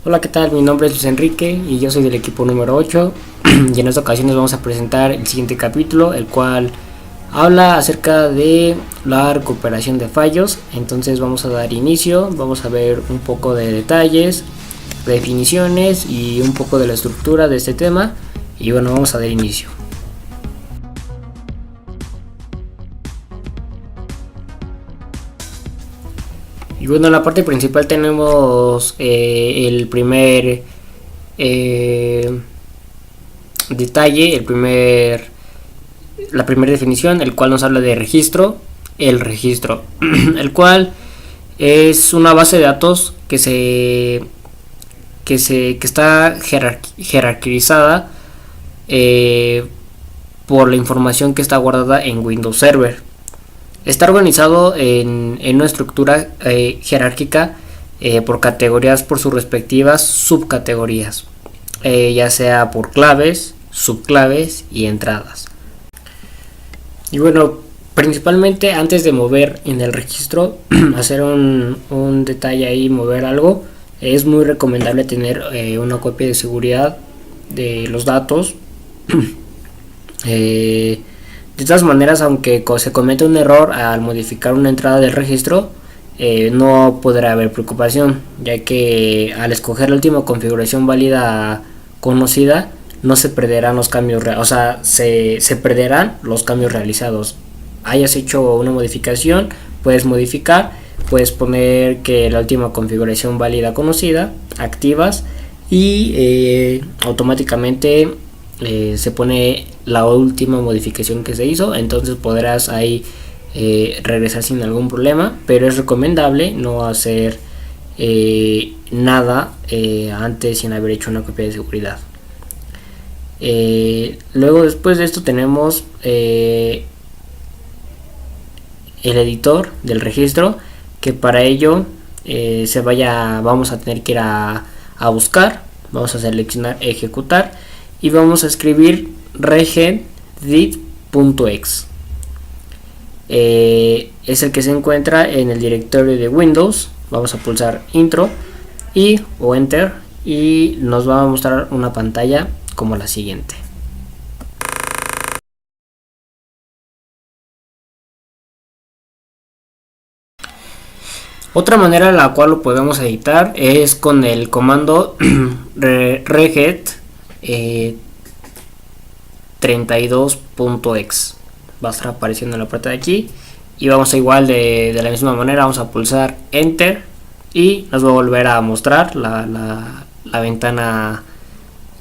Hola, ¿qué tal? Mi nombre es Luis Enrique y yo soy del equipo número 8 y en esta ocasión les vamos a presentar el siguiente capítulo, el cual habla acerca de la recuperación de fallos. Entonces vamos a dar inicio, vamos a ver un poco de detalles, definiciones y un poco de la estructura de este tema y bueno, vamos a dar inicio. Y bueno, en la parte principal tenemos el primer detalle, la primera definición, el cual nos habla de registro. El registro, el cual es una base de datos que está jerarquizada por la información que está guardada en Windows Server. Está organizado en una estructura jerárquica por categorías, por sus respectivas subcategorías, ya sea por claves, subclaves y entradas. Y bueno, principalmente antes de mover en el registro, hacer un detalle ahí, mover algo, es muy recomendable tener una copia de seguridad de los datos. De todas maneras, aunque se cometa un error al modificar una entrada del registro, no podrá haber preocupación, ya que al escoger la última configuración válida conocida, no se perderán los cambios, o sea, se perderán los cambios realizados. Hayas hecho una modificación, puedes modificar, puedes poner que la última configuración válida conocida, activas y automáticamente se pone la última modificación que se hizo, entonces podrás ahí regresar sin algún problema, pero es recomendable no hacer nada antes sin haber hecho una copia de seguridad. Luego, después de esto, tenemos el editor del registro, que para ello vamos a tener que ir a buscar, vamos a seleccionar ejecutar y vamos a escribir regedit.exe. Es el que se encuentra en el directorio de Windows. Vamos a pulsar intro o enter y nos va a mostrar una pantalla como la siguiente. Otra manera en la cual lo podemos editar es con el comando reged 32.exe. va a estar apareciendo en la parte de aquí y vamos a igual de la misma manera, vamos a pulsar enter y nos va a volver a mostrar la ventana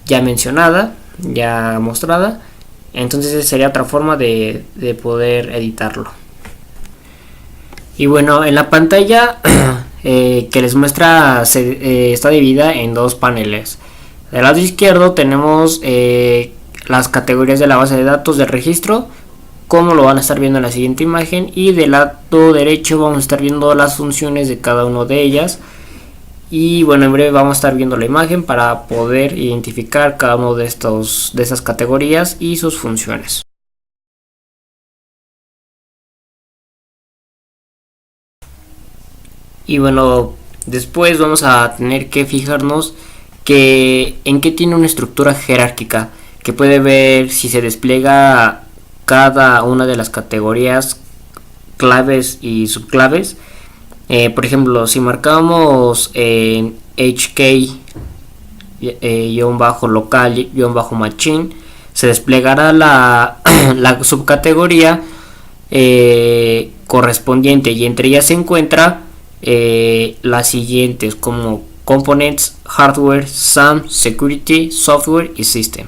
ya mencionada, ya mostrada. Entonces esa sería otra forma de poder editarlo. Y bueno, en la pantalla que les muestra está dividida en dos paneles. Del lado izquierdo tenemos las categorías de la base de datos del registro, como lo van a estar viendo en la siguiente imagen, y del lado derecho vamos a estar viendo las funciones de cada una de ellas. Y bueno, en breve vamos a estar viendo la imagen para poder identificar cada uno de estas categorías y sus funciones. Y bueno, después vamos a tener que fijarnos en qué tiene una estructura jerárquica, que puede ver si se despliega cada una de las categorías, claves y subclaves. Por ejemplo, si marcamos HK-local-machine, se desplegará la subcategoría correspondiente, y entre ellas se encuentra las siguientes como Components, Hardware, SAM, Security, Software y System.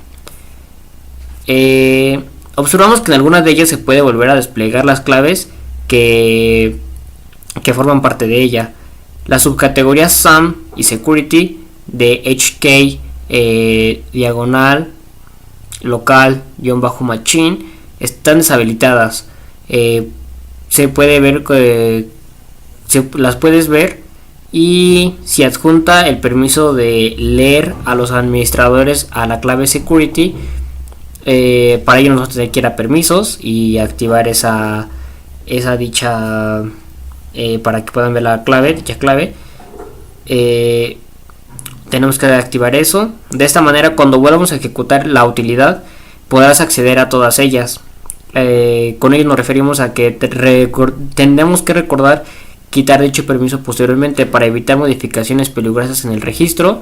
Observamos que en algunas de ellas se puede volver a desplegar las claves que forman parte de ella. Las subcategorías SAM y Security de HK diagonal local-machine están deshabilitadas. Se puede ver las puedes ver, y si adjunta el permiso de leer a los administradores a la clave security, para ello nosotros tenemos que ir a permisos y activar esa dicha para que puedan ver dicha clave. tenemos que activar eso. De esta manera, cuando vuelvamos a ejecutar la utilidad, podrás acceder a todas ellas. Con ello nos referimos a que tendremos que recordar quitar dicho permiso posteriormente para evitar modificaciones peligrosas en el registro,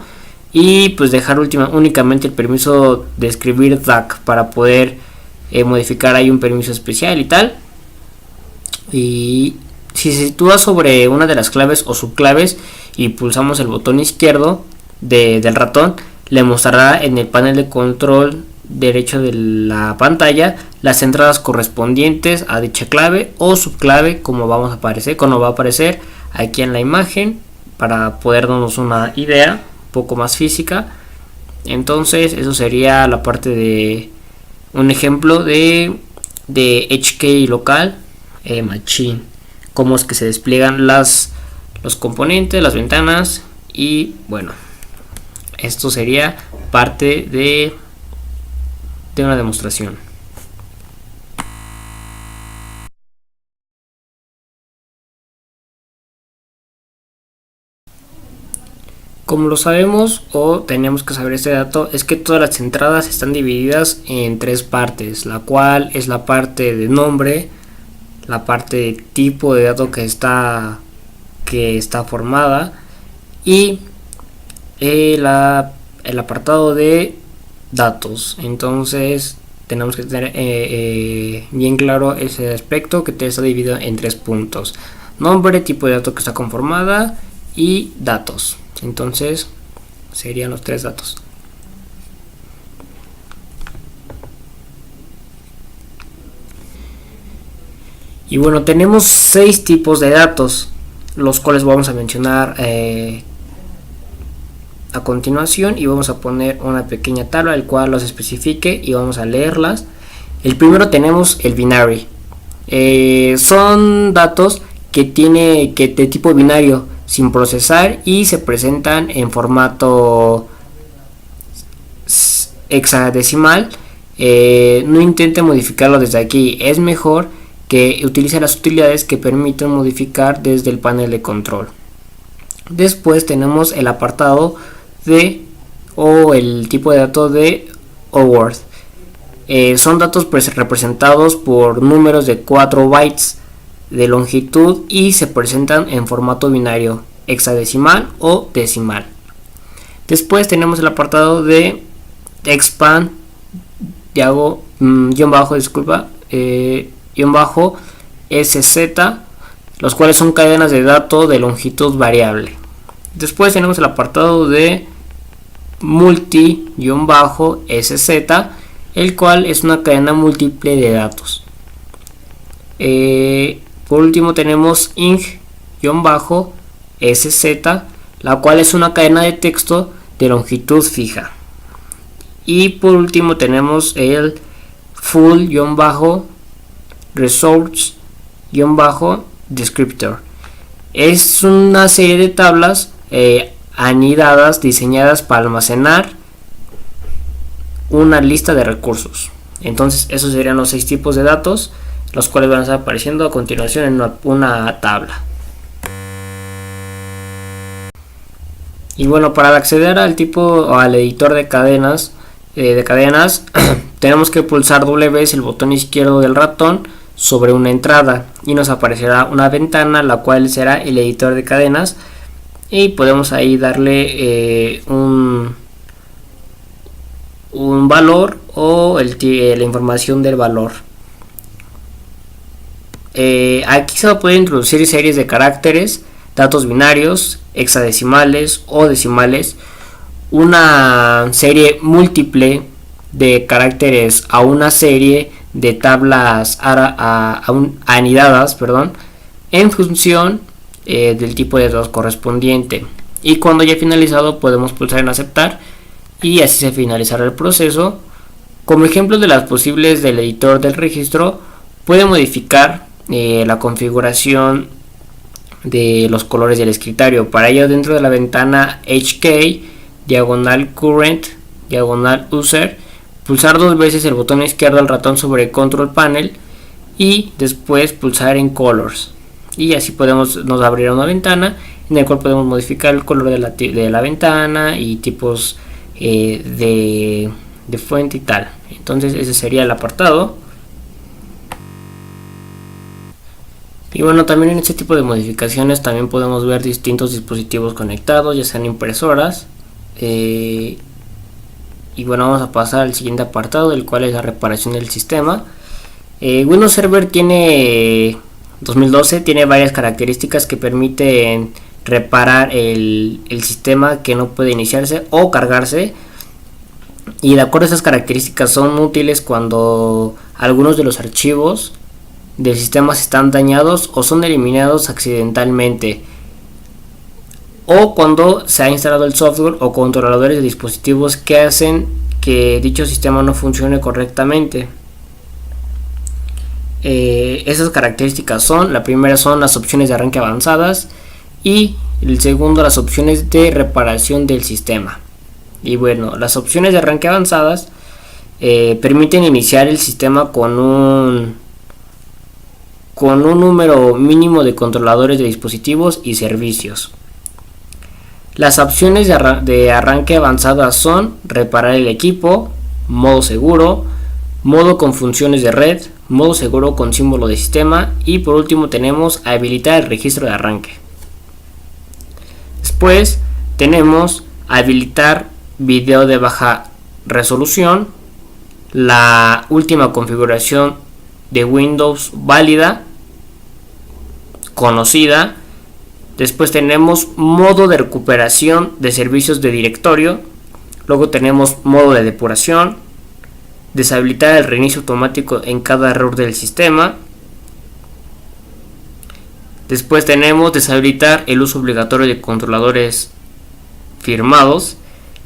y pues dejar únicamente el permiso de escribir DAC para poder modificar ahí un permiso especial y tal. Y si se sitúa sobre una de las claves o subclaves y pulsamos el botón izquierdo del ratón, le mostrará en el panel de control derecho de la pantalla las entradas correspondientes a dicha clave o subclave, como va a aparecer aquí en la imagen, para poder darnos una idea un poco más física. Entonces eso sería la parte de un ejemplo de HK local machine, cómo es que se despliegan los componentes, las ventanas. Y bueno, esto sería parte de una demostración. Como lo sabemos o tenemos que saber este dato, es que todas las entradas están divididas en tres partes, la cual es la parte de nombre, la parte de tipo de dato que está formada, y el apartado de datos. Entonces tenemos que tener bien claro ese aspecto, que está dividido en tres puntos: nombre, tipo de dato que está conformada y datos. Entonces serían los tres datos. Y bueno, tenemos 6 tipos de datos, los cuales vamos a mencionar a continuación, y vamos a poner una pequeña tabla el cual los especifique y vamos a leerlas. El primero tenemos el binary. Son datos de tipo binario, sin procesar, y se presentan en formato hexadecimal. No intente modificarlo desde aquí, es mejor que utilice las utilidades que permiten modificar desde el panel de control. Después tenemos el apartado o el tipo de dato de OWord. Son datos representados por números de 4 bytes de longitud y se presentan en formato binario, hexadecimal o decimal. Después tenemos el apartado de expand SZ, los cuales son cadenas de datos de longitud variable. Después tenemos el apartado de multi-SZ, el cual es una cadena múltiple de datos. Por último tenemos ing-SZ, la cual es una cadena de texto de longitud fija. Y por último tenemos el full-resource-descriptor. Es una serie de tablas anidadas diseñadas para almacenar una lista de recursos. Entonces esos serían los 6 tipos de datos, los cuales van a estar apareciendo a continuación en una tabla. Y bueno, para acceder al tipo o al editor de cadenas, tenemos que pulsar doble vez el botón izquierdo del ratón sobre una entrada y nos aparecerá una ventana, la cual será el editor de cadenas, y podemos ahí darle un valor o la información del valor. Aquí se va a poder introducir series de caracteres, datos binarios, hexadecimales o decimales, una serie múltiple de caracteres a una serie de tablas anidadas, en función del tipo de datos correspondiente. Y cuando ya finalizado podemos pulsar en aceptar y así se finalizará el proceso. Como ejemplo de las posibles del editor del registro, puede modificar la configuración de los colores del escritorio. Para ello, dentro de la ventana HK /current /user, pulsar 2 veces el botón izquierdo del ratón sobre control panel y después pulsar en colors. y así nos abrirá una ventana en el cual podemos modificar el color de la ventana y tipos de fuente y tal. Entonces ese sería el apartado. Y bueno, también en este tipo de modificaciones también podemos ver distintos dispositivos conectados, ya sean impresoras. Y bueno, vamos a pasar al siguiente apartado, el cual es la reparación del sistema. Windows Server 2012 tiene varias características que permiten reparar el sistema que no puede iniciarse o cargarse, y de acuerdo a esas características son útiles cuando algunos de los archivos del sistema están dañados o son eliminados accidentalmente, o cuando se ha instalado el software o controladores de dispositivos que hacen que dicho sistema no funcione correctamente. Esas características son: la primera son las opciones de arranque avanzadas, y el segundo las opciones de reparación del sistema. Y bueno, las opciones de arranque avanzadas permiten iniciar el sistema con un número mínimo de controladores de dispositivos y servicios. Las opciones de arranque avanzadas son reparar el equipo, modo seguro, modo con funciones de red, modo seguro con símbolo de sistema, y por último tenemos habilitar el registro de arranque. Después tenemos habilitar video de baja resolución, la última configuración de Windows válida, conocida. Después tenemos modo de recuperación de servicios de directorio. Luego tenemos modo de depuración, deshabilitar el reinicio automático en cada error del sistema. Después tenemos deshabilitar el uso obligatorio de controladores firmados.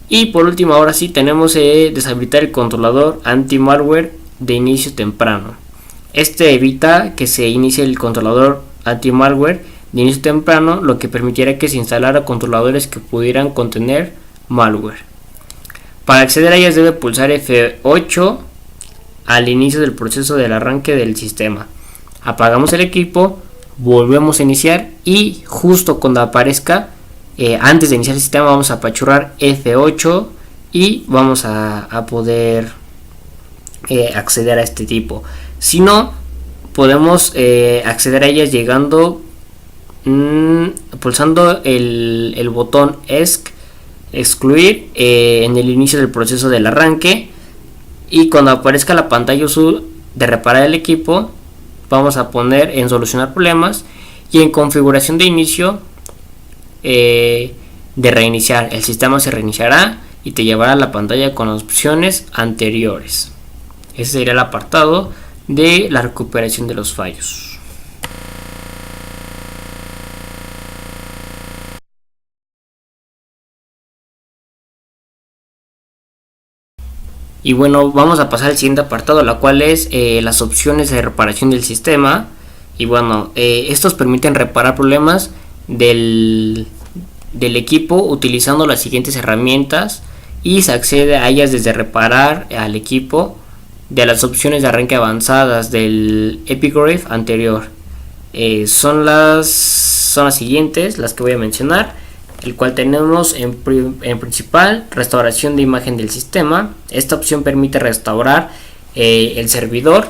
Y por último, ahora sí, tenemos deshabilitar el controlador anti-malware de inicio temprano. Este evita que se inicie el controlador anti-malware de inicio temprano, lo que permitiera que se instalara controladores que pudieran contener malware. Para acceder a ellas debe pulsar F8 al inicio del proceso del arranque del sistema. Apagamos el equipo, volvemos a iniciar, y justo cuando aparezca antes de iniciar el sistema vamos a apachurrar F8 y vamos a poder acceder a este tipo. Si no, podemos acceder a ellas llegando pulsando el botón excluir en el inicio del proceso del arranque, y cuando aparezca la pantalla azul de reparar el equipo vamos a poner en solucionar problemas, y en configuración de inicio de reiniciar. El sistema se reiniciará y te llevará a la pantalla con las opciones anteriores. Ese sería el apartado de la recuperación de los fallos. Y bueno, vamos a pasar al siguiente apartado, la cual es las opciones de reparación del sistema. Y bueno, estos permiten reparar problemas del equipo utilizando las siguientes herramientas, y se accede a ellas desde reparar al equipo de las opciones de arranque avanzadas del Epigriff anterior. Son las siguientes las que voy a mencionar, el cual tenemos en principal restauración de imagen del sistema. Esta opción permite restaurar el servidor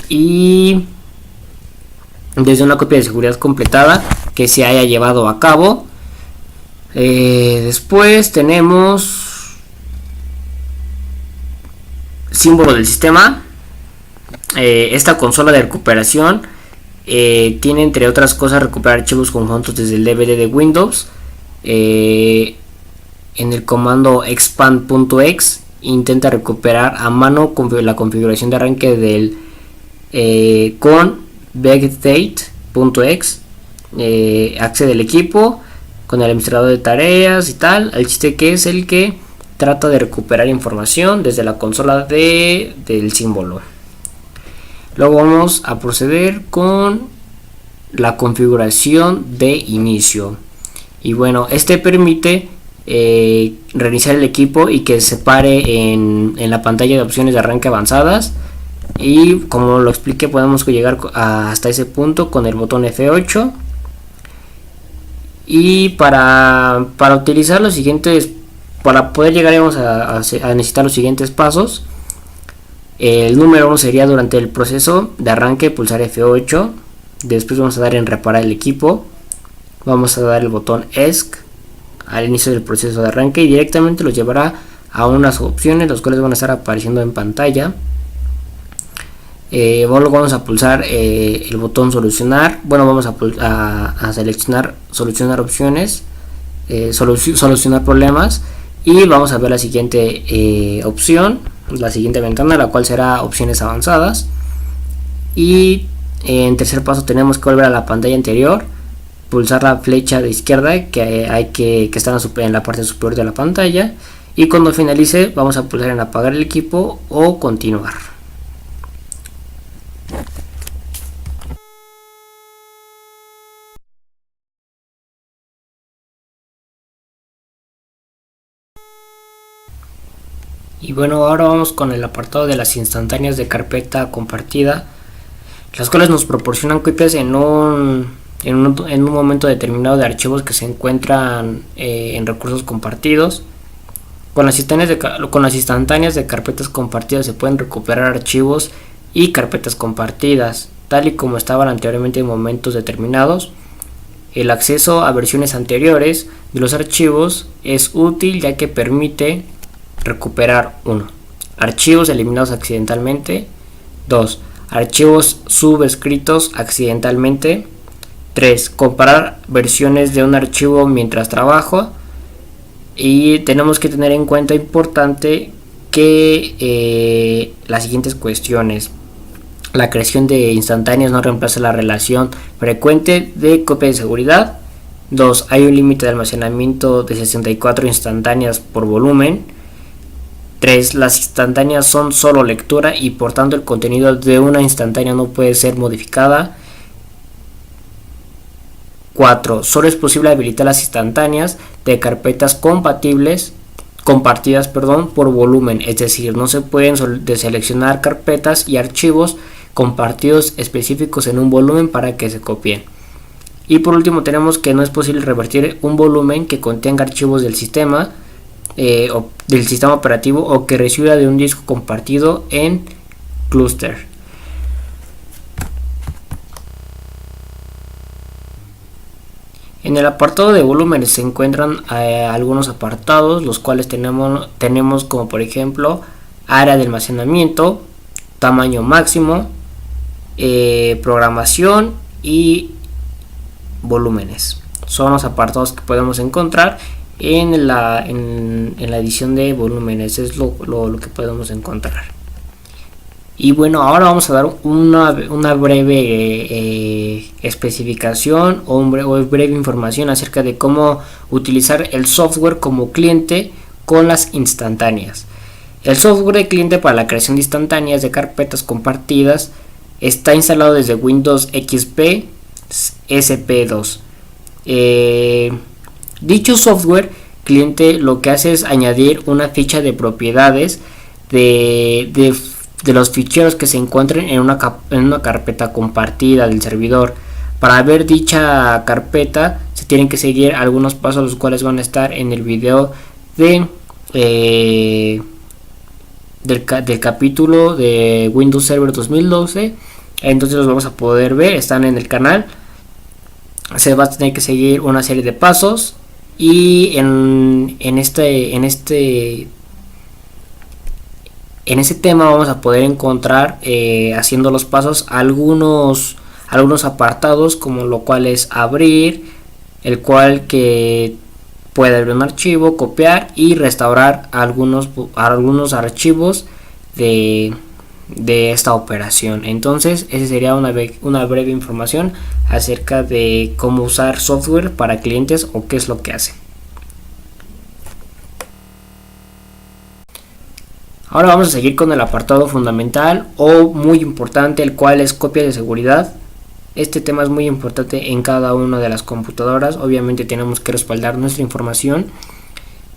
y desde una copia de seguridad completada que se haya llevado a cabo. Después tenemos símbolo del sistema. Esta consola de recuperación tiene, entre otras cosas, recuperar archivos conjuntos desde el DVD de Windows. En el comando expand.exe intenta recuperar a mano la configuración de arranque del con backdate.exe. Accede al equipo con el administrador de tareas y tal. El chiste que es el que trata de recuperar información desde la consola del símbolo. Luego vamos a proceder con la configuración de inicio. Y bueno, este permite reiniciar el equipo y que se pare en la pantalla de opciones de arranque avanzadas y como lo expliqué podemos llegar hasta ese punto con el botón F8. Y para utilizar los siguientes, para poder llegar a necesitar los siguientes pasos. El número 1 sería durante el proceso de arranque pulsar F8, después vamos a dar en reparar el equipo, vamos a dar el botón ESC al inicio del proceso de arranque y directamente los llevará a unas opciones las cuales van a estar apareciendo en pantalla. Luego vamos a pulsar el botón solucionar, bueno, vamos a seleccionar solucionar opciones, solucionar problemas, y vamos a ver la siguiente opción, la siguiente ventana, la cual será opciones avanzadas. Y en tercer paso tenemos que volver a la pantalla anterior, pulsar la flecha de izquierda que está en la parte superior de la pantalla, y cuando finalice vamos a pulsar en apagar el equipo o continuar. Y bueno, ahora vamos con el apartado de las instantáneas de carpeta compartida, las cuales nos proporcionan copias en un momento determinado de archivos que se encuentran en recursos compartidos. Con las instantáneas de carpetas compartidas se pueden recuperar archivos y carpetas compartidas, tal y como estaban anteriormente en momentos determinados. El acceso a versiones anteriores de los archivos es útil ya que permite recuperar 1. Archivos eliminados accidentalmente. 2. Archivos subescritos accidentalmente. 3. Comparar versiones de un archivo mientras trabajo. Y tenemos que tener en cuenta importante que las siguientes cuestiones: la creación de instantáneas no reemplaza la relación frecuente de copia de seguridad. 2. Hay un límite de almacenamiento de 64 instantáneas por volumen. 3. Las instantáneas son solo lectura y por tanto el contenido de una instantánea no puede ser modificada. 4. Solo es posible habilitar las instantáneas de carpetas compartidas por volumen, es decir, no se pueden deseleccionar carpetas y archivos compartidos específicos en un volumen para que se copien. Y por último tenemos que no es posible revertir un volumen que contenga archivos del sistema operativo o que reciba de un disco compartido en clúster. En el apartado de volúmenes se encuentran algunos apartados, los cuales tenemos como por ejemplo área de almacenamiento, tamaño máximo, programación y volúmenes. Son los apartados que podemos encontrar en la edición de volúmenes, es lo que podemos encontrar. Y bueno, ahora vamos a dar una breve especificación o breve información acerca de cómo utilizar el software como cliente con las instantáneas. El software de cliente para la creación de instantáneas de carpetas compartidas está instalado desde Windows XP SP2. Dicho software cliente lo que hace es añadir una ficha de propiedades de los ficheros que se encuentren en una carpeta compartida del servidor. Para ver dicha carpeta se tienen que seguir algunos pasos, los cuales van a estar en el video del capítulo de Windows Server 2012. Entonces los vamos a poder ver, están en el canal. Se va a tener que seguir una serie de pasos y en este tema vamos a poder encontrar haciendo los pasos algunos apartados, como lo cual es abrir, el cual que puede abrir un archivo, copiar y restaurar algunos archivos de esta operación. Entonces esa sería una breve información acerca de cómo usar software para clientes o qué es lo que hace. Ahora vamos a seguir con el apartado fundamental o muy importante, el cual es copia de seguridad. Este tema es muy importante en cada una de las computadoras. Obviamente tenemos que respaldar nuestra información.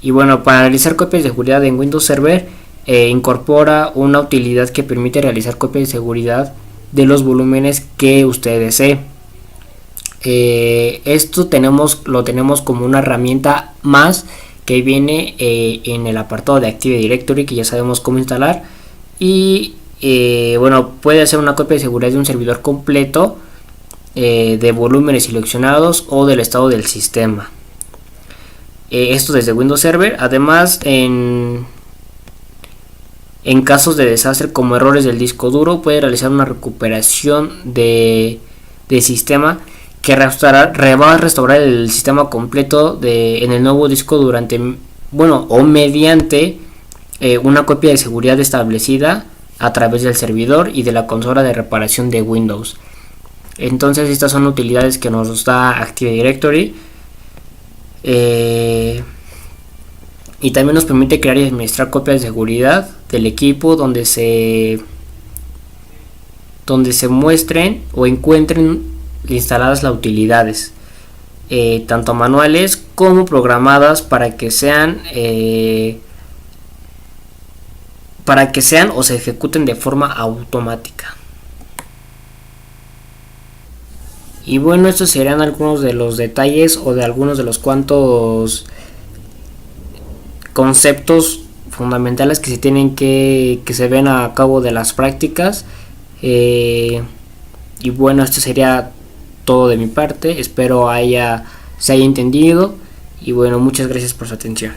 Y bueno, para realizar copias de seguridad en Windows Server incorpora una utilidad que permite realizar copia de seguridad de los volúmenes que usted desee. Esto lo tenemos como una herramienta más que viene en el apartado de Active Directory, que ya sabemos cómo instalar. Y bueno, puede hacer una copia de seguridad de un servidor completo, de volúmenes seleccionados o del estado del sistema. Esto desde Windows Server. Además, en casos de desastre como errores del disco duro, puede realizar una recuperación de sistema que va a restaurar el sistema completo en el nuevo disco mediante una copia de seguridad establecida a través del servidor y de la consola de reparación de Windows. Entonces, estas son utilidades que nos da Active Directory. Y también nos permite crear y administrar copias de seguridad del equipo donde se muestren o encuentren instaladas las utilidades, tanto manuales como programadas para que sean o se ejecuten de forma automática. Y bueno, estos serían algunos de los detalles o de algunos de los cuantos conceptos fundamentales que se tienen que se ven a cabo de las prácticas. Y bueno, esto sería todo de mi parte. Espero se haya entendido. Y bueno, muchas gracias por su atención.